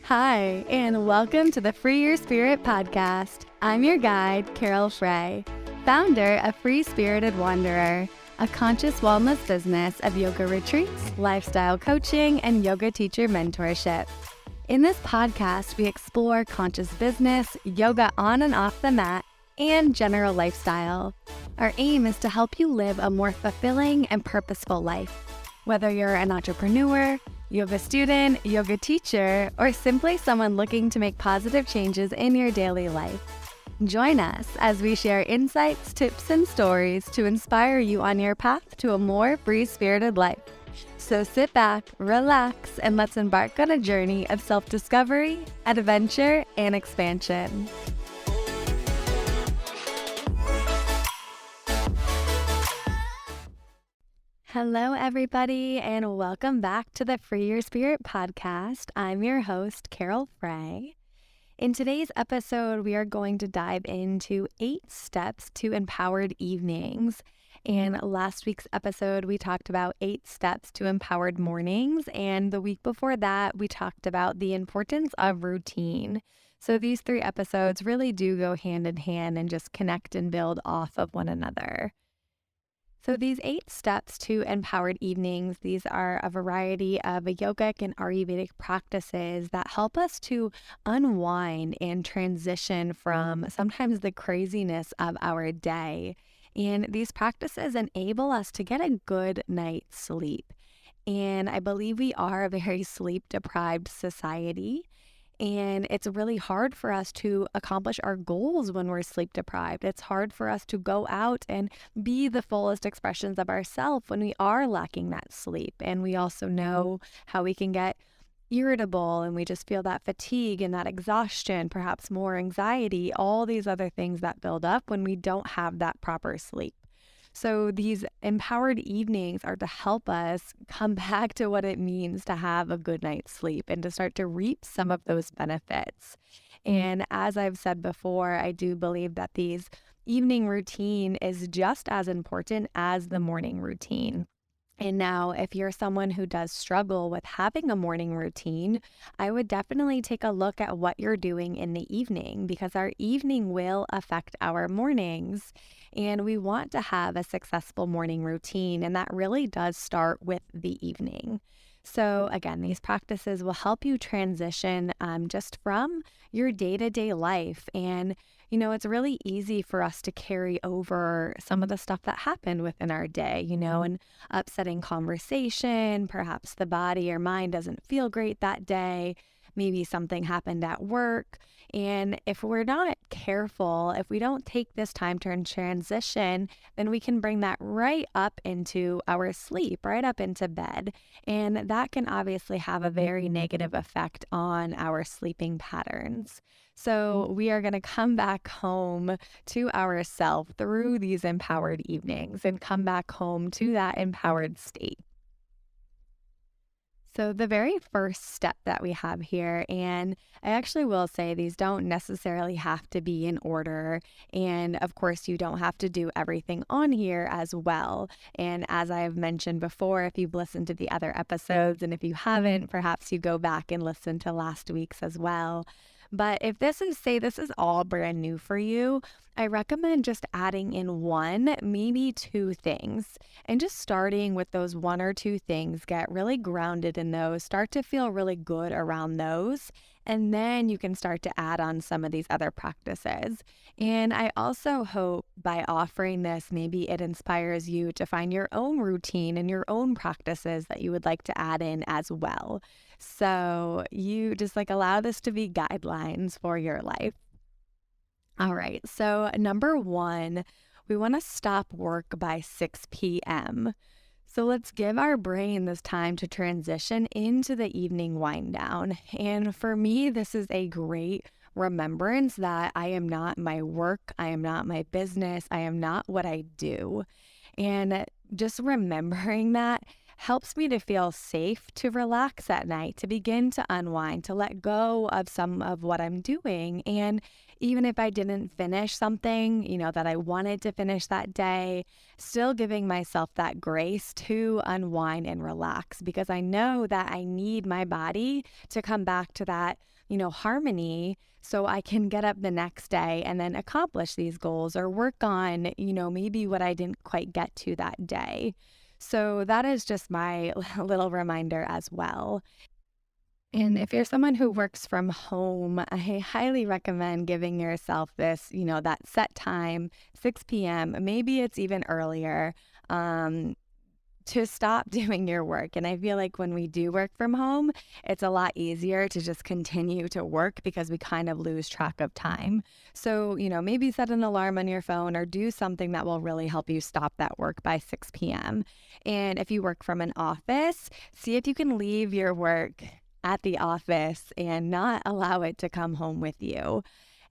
Hi, and welcome to the Free Your Spirit podcast. I'm your guide, Carole Frey, founder of Free Spirited Wanderer, a conscious wellness business of yoga retreats, lifestyle coaching, and yoga teacher mentorship. In this podcast, we explore conscious business, yoga on and off the mat, and general lifestyle. Our aim is to help you live a more fulfilling and purposeful life. Whether you're an entrepreneur, yoga student, yoga teacher, or simply someone looking to make positive changes in your daily life. Join us as we share insights, tips, and stories to inspire you on your path to a more free-spirited life. So sit back, relax, and let's embark on a journey of self-discovery, adventure, and expansion. Hello, everybody, and welcome back to the Free Your Spirit podcast. I'm your host, Carole Frey. In today's episode, we are going to dive into 8 steps to empowered evenings. In last week's episode, we talked about 8 steps to empowered mornings, and the week before that, we talked about the importance of routine. So these 3 episodes really do go hand in hand and just connect and build off of one another. So these 8 steps to empowered evenings, these are a variety of yogic and Ayurvedic practices that help us to unwind and transition from sometimes the craziness of our day. And these practices enable us to get a good night's sleep. And I believe we are a very sleep-deprived society. And it's really hard for us to accomplish our goals when we're sleep deprived. It's hard for us to go out and be the fullest expressions of ourselves when we are lacking that sleep. And we also know how we can get irritable and we just feel that fatigue and that exhaustion, perhaps more anxiety, all these other things that build up when we don't have that proper sleep. So these empowered evenings are to help us come back to what it means to have a good night's sleep and to start to reap some of those benefits. And as I've said before, I do believe that these evening routine is just as important as the morning routine. And now, if you're someone who does struggle with having a morning routine, I would definitely take a look at what you're doing in the evening because our evening will affect our mornings. And we want to have a successful morning routine, and that really does start with the evening. So again, these practices will help you transition just from your day-to-day life. And it's really easy for us to carry over some of the stuff that happened within our day, an upsetting conversation, perhaps the body or mind doesn't feel great that day, maybe something happened at work. And if we're not careful, if we don't take this time to transition, then we can bring that right up into our sleep, right up into bed. And that can obviously have a very negative effect on our sleeping patterns. So we are going to come back home to ourselves through these empowered evenings and come back home to that empowered state. So the very first step that we have here, and I actually will say these don't necessarily have to be in order. And of course, you don't have to do everything on here as well. And as I have mentioned before, if you've listened to the other episodes, and if you haven't, perhaps you go back and listen to last week's as well. But if this is all brand new for you, I recommend just adding in 1, maybe 2 things and just starting with those 1 or 2 things. Get really grounded in those, start to feel really good around those. And then you can start to add on some of these other practices. And I also hope by offering this, maybe it inspires you to find your own routine and your own practices that you would like to add in as well. So you just allow this to be guidelines for your life. All right. So number 1, we want to stop work by 6 p.m. So let's give our brain this time to transition into the evening wind down. And for me, this is a great remembrance that I am not my work, I am not my business, I am not what I do. And just remembering that helps me to feel safe to relax at night, to begin to unwind, to let go of some of what I'm doing. And even if I didn't finish something, that I wanted to finish that day, still giving myself that grace to unwind and relax, because I know that I need my body to come back to that, harmony, so I can get up the next day and then accomplish these goals or work on, maybe what I didn't quite get to that day. So that is just my little reminder as well. And if you're someone who works from home, I highly recommend giving yourself this, that set time, 6 p.m., maybe it's even earlier, to stop doing your work. And I feel like when we do work from home, it's a lot easier to just continue to work because we kind of lose track of time. So, maybe set an alarm on your phone or do something that will really help you stop that work by 6 p.m. And if you work from an office, see if you can leave your work at the office and not allow it to come home with you.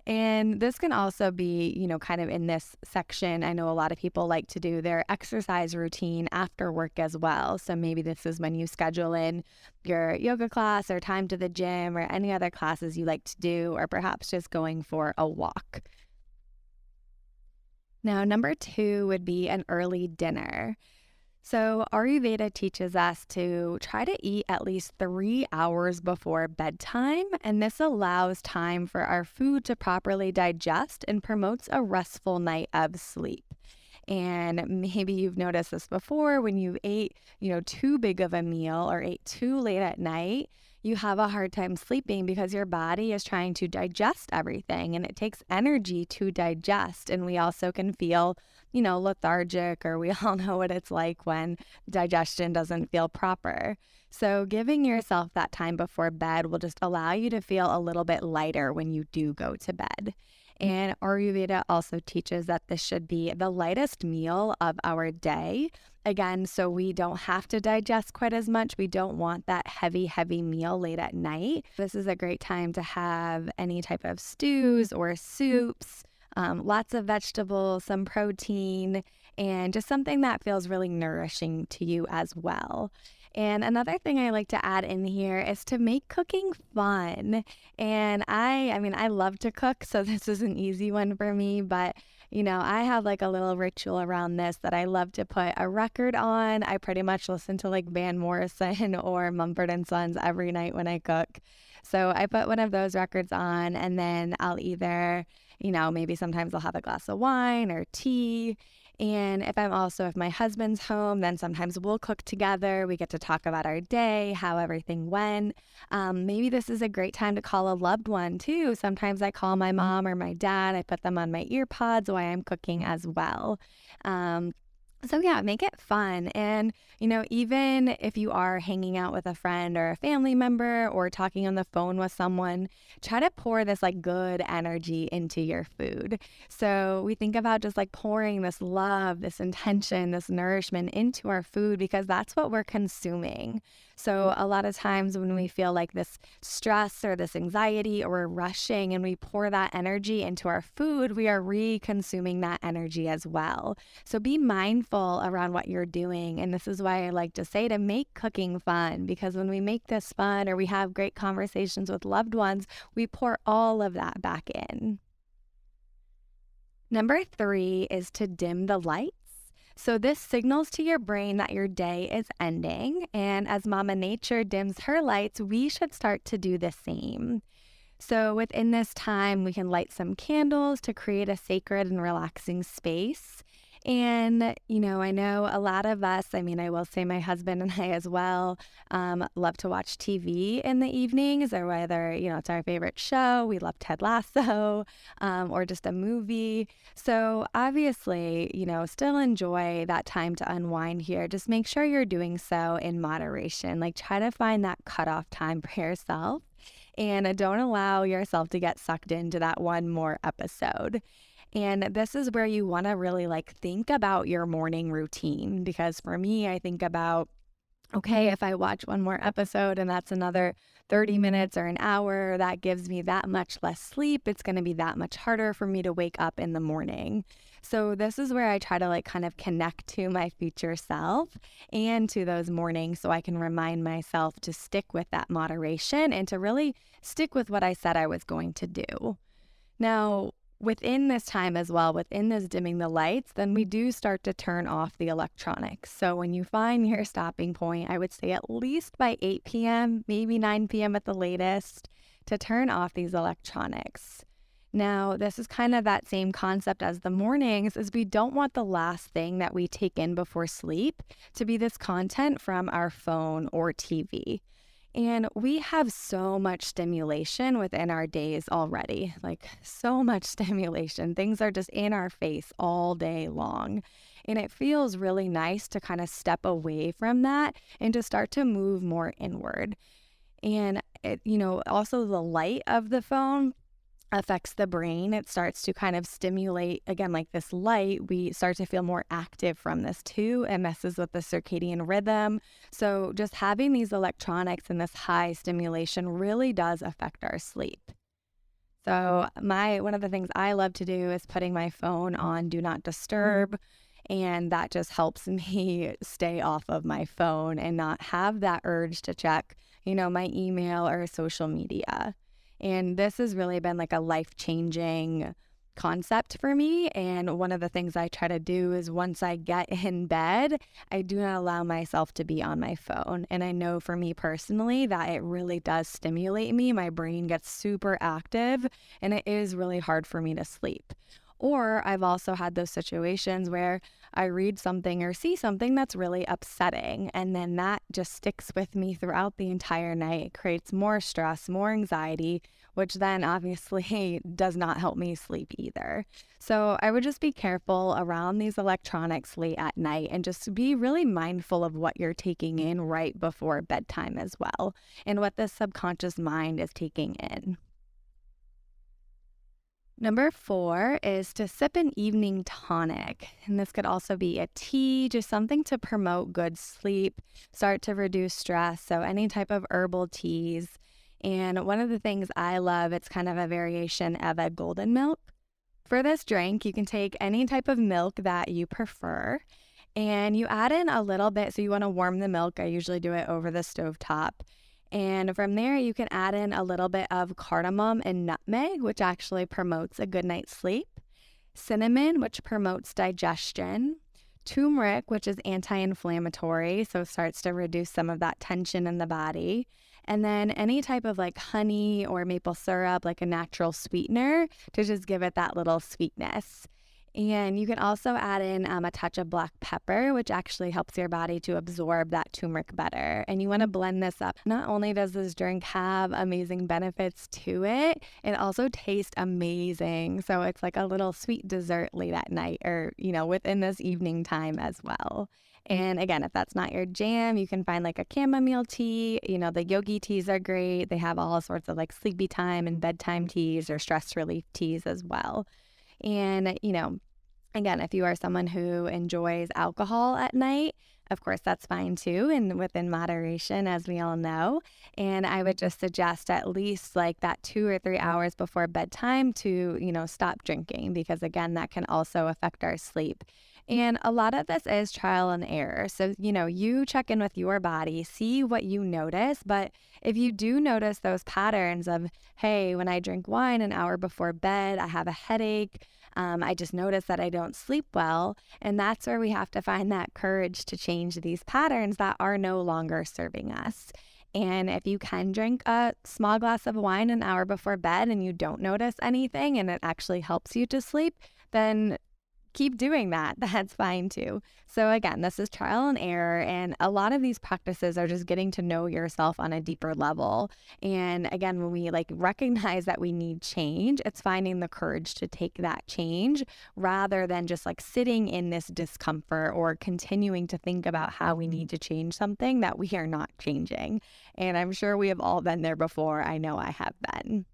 And this can also be, kind of in this section. I know a lot of people like to do their exercise routine after work as well. So maybe this is when you schedule in your yoga class or time to the gym or any other classes you like to do, or perhaps just going for a walk. Now, number 2 would be an early dinner. So, Ayurveda teaches us to try to eat at least 3 hours before bedtime, and this allows time for our food to properly digest and promotes a restful night of sleep. And maybe you've noticed this before when you ate, too big of a meal or ate too late at night, you have a hard time sleeping because your body is trying to digest everything and it takes energy to digest. And we also can feel, lethargic, or we all know what it's like when digestion doesn't feel proper. So giving yourself that time before bed will just allow you to feel a little bit lighter when you do go to bed. And Ayurveda also teaches that this should be the lightest meal of our day. Again, so we don't have to digest quite as much. We don't want that heavy meal late at night. This is a great time to have any type of stews or soups, lots of vegetables, some protein, and just something that feels really nourishing to you as well. And another thing I like to add in here is to make cooking fun. And I love to cook, so this is an easy one for me, but I have like a little ritual around this that I love to put a record on. I pretty much listen to like Van Morrison or Mumford and Sons every night when I cook. So I put one of those records on, and then I'll either, maybe sometimes I'll have a glass of wine or tea. And if my husband's home, then sometimes we'll cook together. We get to talk about our day, how everything went. Maybe this is a great time to call a loved one too. Sometimes I call my mom or my dad. I put them on my ear pods while I'm cooking as well. So yeah, make it fun. And, even if you are hanging out with a friend or a family member or talking on the phone with someone, try to pour this like good energy into your food. So we think about just like pouring this love, this intention, this nourishment into our food, because that's what we're consuming. So a lot of times when we feel like this stress or this anxiety or we're rushing and we pour that energy into our food, we are re-consuming that energy as well. So be mindful around what you're doing. And this is why I like to say to make cooking fun, because when we make this fun or we have great conversations with loved ones, we pour all of that back in. Number 3 is to dim the lights. So this signals to your brain that your day is ending. And as Mama Nature dims her lights, we should start to do the same. So within this time, we can light some candles to create a sacred and relaxing space. And, I know a lot of us, I will say my husband and I as well, love to watch TV in the evenings, or whether, it's our favorite show. We love Ted Lasso, or just a movie. So obviously, still enjoy that time to unwind here. Just make sure you're doing so in moderation. Like try to find that cutoff time for yourself, and don't allow yourself to get sucked into that one more episode. And this is where you want to really think about your morning routine, because for me, I think about okay, if I watch one more episode and that's another 30 minutes or an hour, that gives me that much less sleep. It's going to be that much harder for me to wake up in the morning. So this is where I try to like kind of connect to my future self and to those mornings so I can remind myself to stick with that moderation and to really stick with what I said I was going to do. Now, within this time as well, within this dimming the lights, then we do start to turn off the electronics. So when you find your stopping point, I would say at least by 8 p.m., maybe 9 p.m. at the latest, to turn off these electronics. Now, this is kind of that same concept as the mornings, is we don't want the last thing that we take in before sleep to be this content from our phone or TV. And we have so much stimulation within our days already, like so much stimulation. Things are just in our face all day long. And it feels really nice to kind of step away from that and to start to move more inward. And also the light of the phone affects the brain. It starts to kind of stimulate, again, like this light, we start to feel more active from this too. It messes with the circadian rhythm. So just having these electronics and this high stimulation really does affect our sleep. So one of the things I love to do is putting my phone on Do Not Disturb. And that just helps me stay off of my phone and not have that urge to check, my email or social media. And this has really been like a life-changing concept for me. And one of the things I try to do is once I get in bed, I do not allow myself to be on my phone. And I know for me personally that it really does stimulate me. My brain gets super active and it is really hard for me to sleep. Or I've also had those situations where I read something or see something that's really upsetting, and then that just sticks with me throughout the entire night. It creates more stress, more anxiety, which then obviously does not help me sleep either. So I would just be careful around these electronics late at night and just be really mindful of what you're taking in right before bedtime as well, and what the subconscious mind is taking in. Number 4 is to sip an evening tonic. And this could also be a tea, just something to promote good sleep, start to reduce stress. So any type of herbal teas. And one of the things I love, it's kind of a variation of a golden milk. For this drink, you can take any type of milk that you prefer and you add in a little bit. So you want to warm the milk. I usually do it over the stovetop. And from there, you can add in a little bit of cardamom and nutmeg, which actually promotes a good night's sleep, cinnamon, which promotes digestion, turmeric, which is anti-inflammatory, so starts to reduce some of that tension in the body, and then any type of like honey or maple syrup, like a natural sweetener, to just give it that little sweetness. And you can also add in a touch of black pepper, which actually helps your body to absorb that turmeric better. And you want to blend this up. Not only does this drink have amazing benefits to it, it also tastes amazing. So it's like a little sweet dessert late at night or, within this evening time as well. And again, if that's not your jam, you can find like a chamomile tea. The yogi teas are great. They have all sorts of like sleepy time and bedtime teas or stress relief teas as well. And, again, if you are someone who enjoys alcohol at night, of course, that's fine too, and within moderation, as we all know. And I would just suggest at least like that 2 or 3 hours before bedtime to, stop drinking, because again, that can also affect our sleep. And a lot of this is trial and error. So, you check in with your body, see what you notice. But if you do notice those patterns of, hey, when I drink wine an hour before bed, I have a headache. I just notice that I don't sleep well. And that's where we have to find that courage to change these patterns that are no longer serving us. And if you can drink a small glass of wine an hour before bed and you don't notice anything and it actually helps you to sleep, then keep doing that. That's fine too. So again, this is trial and error. And a lot of these practices are just getting to know yourself on a deeper level. And again, when we recognize that we need change, it's finding the courage to take that change rather than just sitting in this discomfort or continuing to think about how we need to change something that we are not changing. And I'm sure we have all been there before. I know I have been.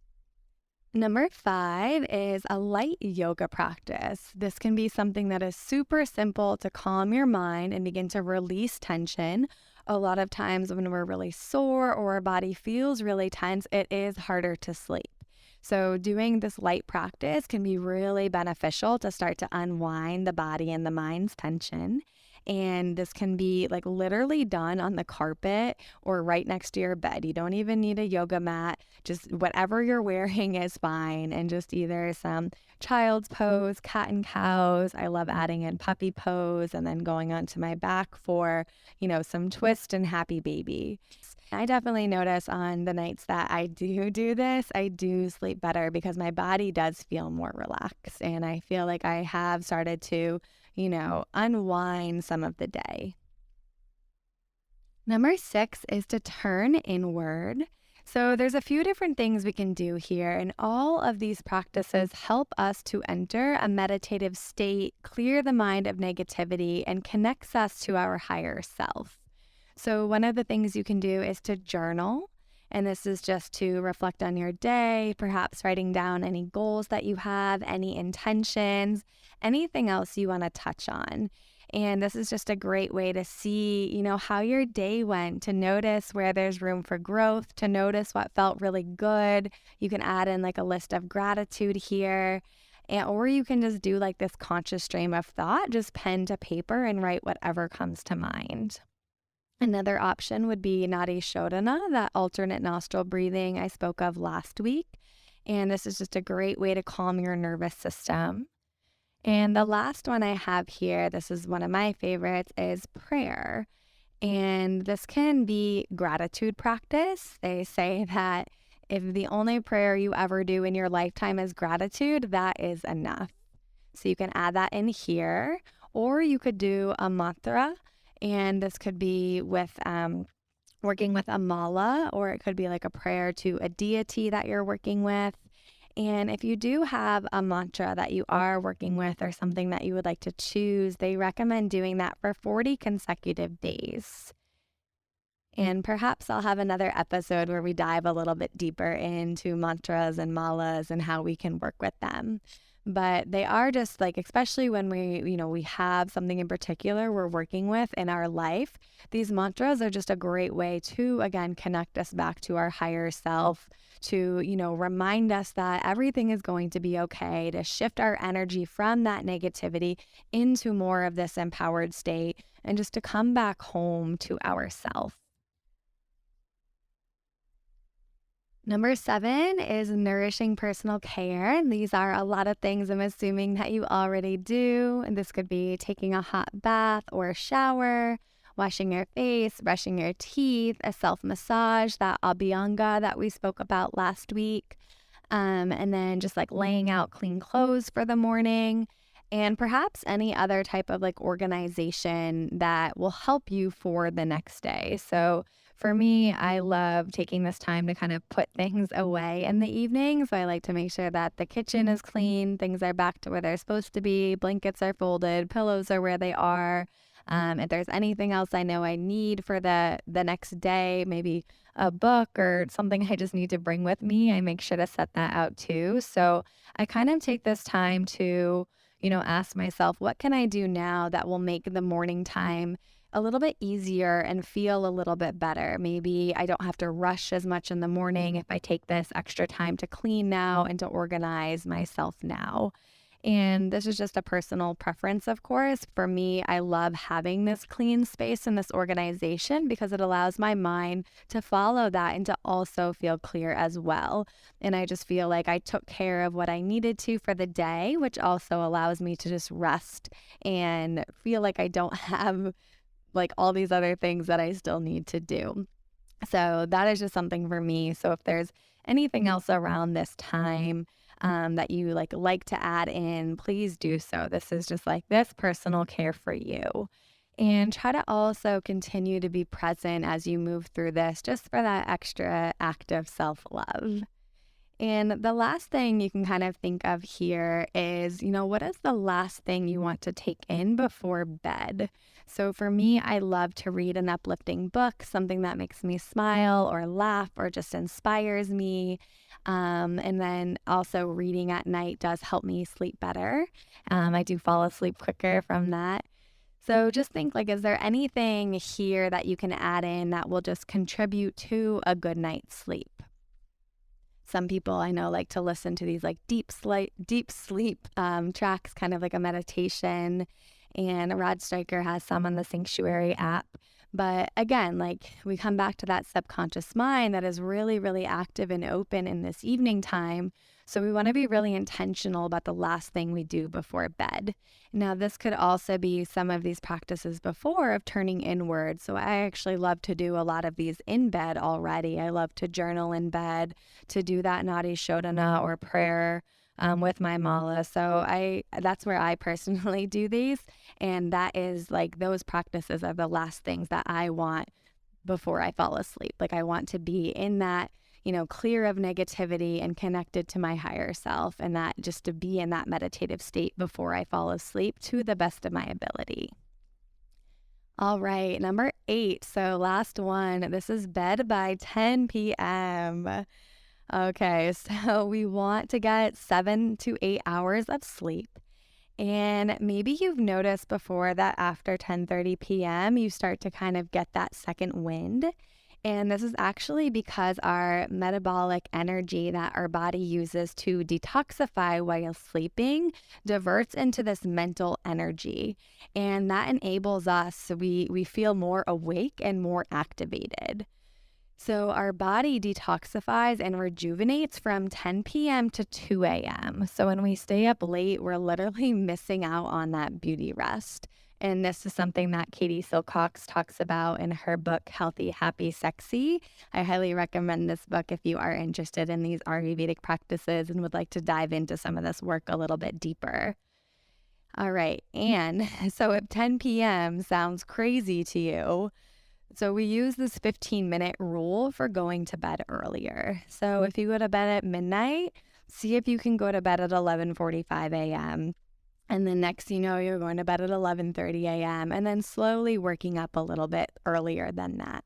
Number 5 is a light yoga practice. This can be something that is super simple to calm your mind and begin to release tension, a lot of times when we're really sore or our body feels really tense, it is harder to sleep. So doing this light practice can be really beneficial to start to unwind the body and the mind's tension. And this can be like literally done on the carpet or right next to your bed. You don't even need a yoga mat. Just whatever you're wearing is fine. And just either some child's pose, cat and cows. I love adding in puppy pose and then going onto my back for, some twist and happy baby. I definitely notice on the nights that I do this, I do sleep better because my body does feel more relaxed. And I feel like I have started to, unwind some of the day. Number 6 is to turn inward. So there's a few different things we can do here, and all of these practices help us to enter a meditative state, clear the mind of negativity, and connects us to our higher self. So one of the things you can do is to journal, and this is just to reflect on your day, perhaps writing down any goals that you have, any intentions, anything else you want to touch on. And this is just a great way to see, how your day went, to notice where there's room for growth, to notice what felt really good. You can add in like a list of gratitude here. Or you can just do like this conscious stream of thought, just pen to paper and write whatever comes to mind. Another option would be Nadi Shodhana, that alternate nostril breathing I spoke of last week. And this is just a great way to calm your nervous system. And the last one I have here, this is one of my favorites, is prayer. And this can be gratitude practice. They say that if the only prayer you ever do in your lifetime is gratitude, that is enough. So you can add that in here, or you could do a mantra, and this could be with working with a mala, or it could be like a prayer to a deity that you're working with. And if you do have a mantra that you are working with or something that you would like to choose, they recommend doing that for 40 consecutive days. And perhaps I'll have another episode where we dive a little bit deeper into mantras and malas and how we can work with them. But they are just like, especially when we have something in particular we're working with in our life, these mantras are just a great way to, again, connect us back to our higher self, to, remind us that everything is going to be okay, to shift our energy from that negativity into more of this empowered state, and just to come back home to ourself. Number 7 is nourishing personal care. And these are a lot of things I'm assuming that you already do. And this could be taking a hot bath or a shower, washing your face, brushing your teeth, a self-massage, that abhyanga that we spoke about last week. And then just like laying out clean clothes for the morning, and perhaps any other type of like organization that will help you for the next day. So for me, I love taking this time to kind of put things away in the evening. So I like to make sure that the kitchen is clean, things are back to where they're supposed to be, blankets are folded, pillows are where they are. If there's anything else I know I need for the next day, maybe a book or something I just need to bring with me, I make sure to set that out too. So I kind of take this time to, ask myself, what can I do now that will make the morning time a little bit easier and feel a little bit better? Maybe I don't have to rush as much in the morning if I take this extra time to clean now and to organize myself now. And this is just a personal preference, of course. For me, I love having this clean space and this organization because it allows my mind to follow that and to also feel clear as well. And I just feel like I took care of what I needed to for the day, which also allows me to just rest and feel like I don't have like all these other things that I still need to do. So that is just something for me. So if there's anything else around this time that you like to add in, please do so. This is just like this personal care for you. And try to also continue to be present as you move through this, just for that extra act of self-love. And the last thing you can kind of think of here is, what is the last thing you want to take in before bed? So for me, I love to read an uplifting book, something that makes me smile or laugh or just inspires me. And then also reading at night does help me sleep better. I do fall asleep quicker from that. So just think, like, is there anything here that you can add in that will just contribute to a good night's sleep? Some people I know like to listen to these like deep sleep tracks, kind of like a meditation. And Rod Stryker has some on the Sanctuary app. But again, like we come back to that subconscious mind that is really, really active and open in this evening time. So we want to be really intentional about the last thing we do before bed. Now, this could also be some of these practices before of turning inward. So I actually love to do a lot of these in bed already. I love to journal in bed, to do that Nadi Shodhana or prayer with my mala. So that's where I personally do these. And that is like those practices are the last things that I want before I fall asleep. Like I want to be in that, clear of negativity and connected to my higher self, and that just to be in that meditative state before I fall asleep to the best of my ability. All right, number 8. So last one, this is bed by 10 p.m. Okay, so we want to get 7 to 8 hours of sleep. And maybe you've noticed before that after 10:30 p.m., you start to kind of get that second wind. And this is actually because our metabolic energy that our body uses to detoxify while sleeping diverts into this mental energy. And that enables us, we feel more awake and more activated. So our body detoxifies and rejuvenates from 10 p.m. to 2 a.m. So when we stay up late, we're literally missing out on that beauty rest. And this is something that Katie Silcox talks about in her book, Healthy, Happy, Sexy. I highly recommend this book if you are interested in these Ayurvedic practices and would like to dive into some of this work a little bit deeper. All right. And so if 10 p.m. sounds crazy to you, so we use this 15-minute rule for going to bed earlier. So if you go to bed at midnight, see if you can go to bed at 11:45 a.m. And then next you know, you're going to bed at 11:30 a.m. and then slowly working up a little bit earlier than that.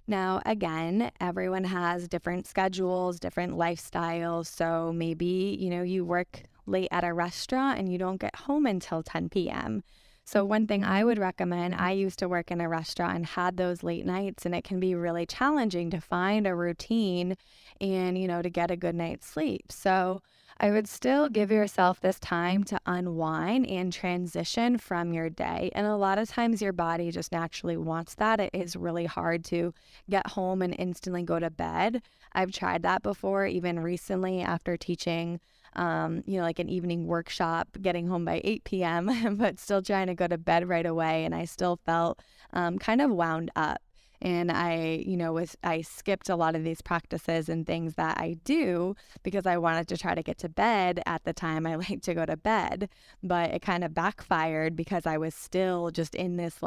Now, again, everyone has different schedules, different lifestyles. So maybe, you work late at a restaurant and you don't get home until 10 p.m. So one thing I would recommend, I used to work in a restaurant and had those late nights, and it can be really challenging to find a routine and, to get a good night's sleep. So I would still give yourself this time to unwind and transition from your day. And a lot of times your body just naturally wants that. It is really hard to get home and instantly go to bed. I've tried that before, even recently after teaching like an evening workshop, getting home by 8 p.m., but still trying to go to bed right away. And I still felt kind of wound up. And I skipped a lot of these practices and things that I do because I wanted to try to get to bed at the time I like to go to bed. But it kind of backfired because I was still just in this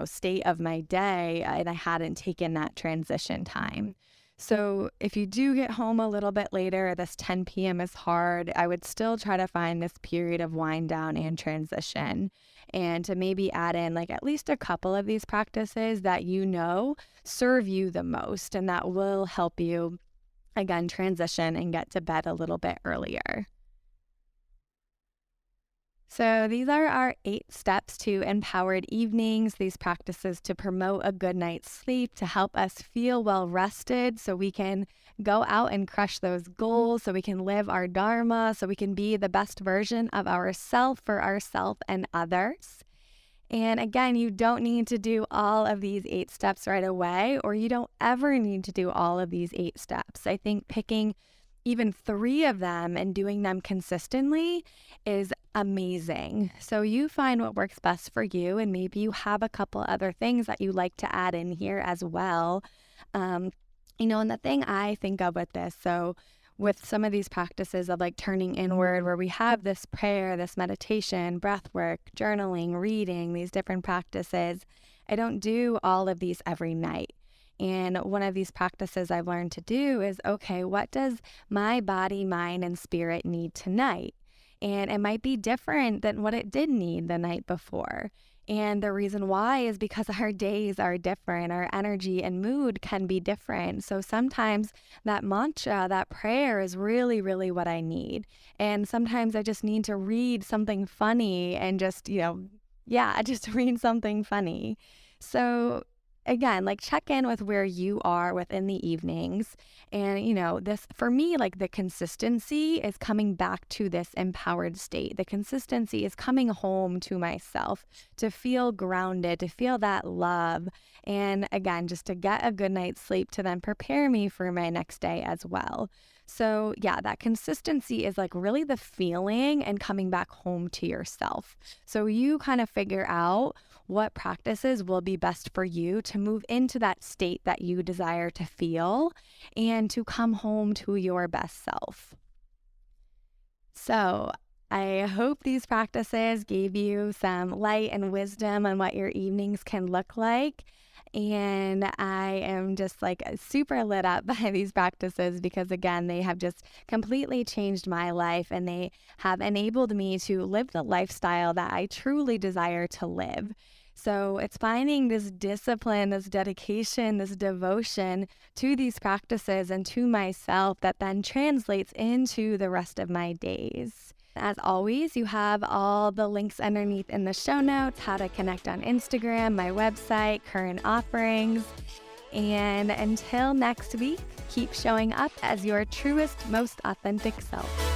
state of my day, and I hadn't taken that transition time. So if you do get home a little bit later, this 10 p.m. is hard, I would still try to find this period of wind down and transition, and to maybe add in like at least a couple of these practices that serve you the most and that will help you, again, transition and get to bed a little bit earlier. So these are our 8 steps to empowered evenings, these practices to promote a good night's sleep, to help us feel well rested so we can go out and crush those goals, so we can live our dharma, so we can be the best version of ourselves for ourselves and others. And again, you don't need to do all of these 8 steps right away, or you don't ever need to do all of these 8 steps. I think picking even 3 of them and doing them consistently is amazing. So you find what works best for you, and maybe you have a couple other things that you like to add in here as well. And the thing I think of with this, so with some of these practices of like turning inward, where we have this prayer, this meditation, breath work, journaling, reading, these different practices, I don't do all of these every night. And one of these practices I've learned to do is, okay, what does my body, mind, and spirit need tonight? And it might be different than what it did need the night before. And the reason why is because our days are different. Our energy and mood can be different. So sometimes that mantra, that prayer is really, really what I need. And sometimes I just need to read something funny and just, Yeah, just read something funny. So again, like check in with where you are within the evenings. And, this for me, like the consistency is coming back to this empowered state. The consistency is coming home to myself to feel grounded, to feel that love. And again, just to get a good night's sleep to then prepare me for my next day as well. So, yeah, that consistency is like really the feeling and coming back home to yourself. So, you kind of figure out what practices will be best for you to move into that state that you desire to feel and to come home to your best self. So, I hope these practices gave you some light and wisdom on what your evenings can look like. And I am just like super lit up by these practices because, again, they have just completely changed my life and they have enabled me to live the lifestyle that I truly desire to live. So it's finding this discipline, this dedication, this devotion to these practices and to myself that then translates into the rest of my days. As always, you have all the links underneath in the show notes, how to connect on Instagram, my website, current offerings. And until next week, keep showing up as your truest, most authentic self.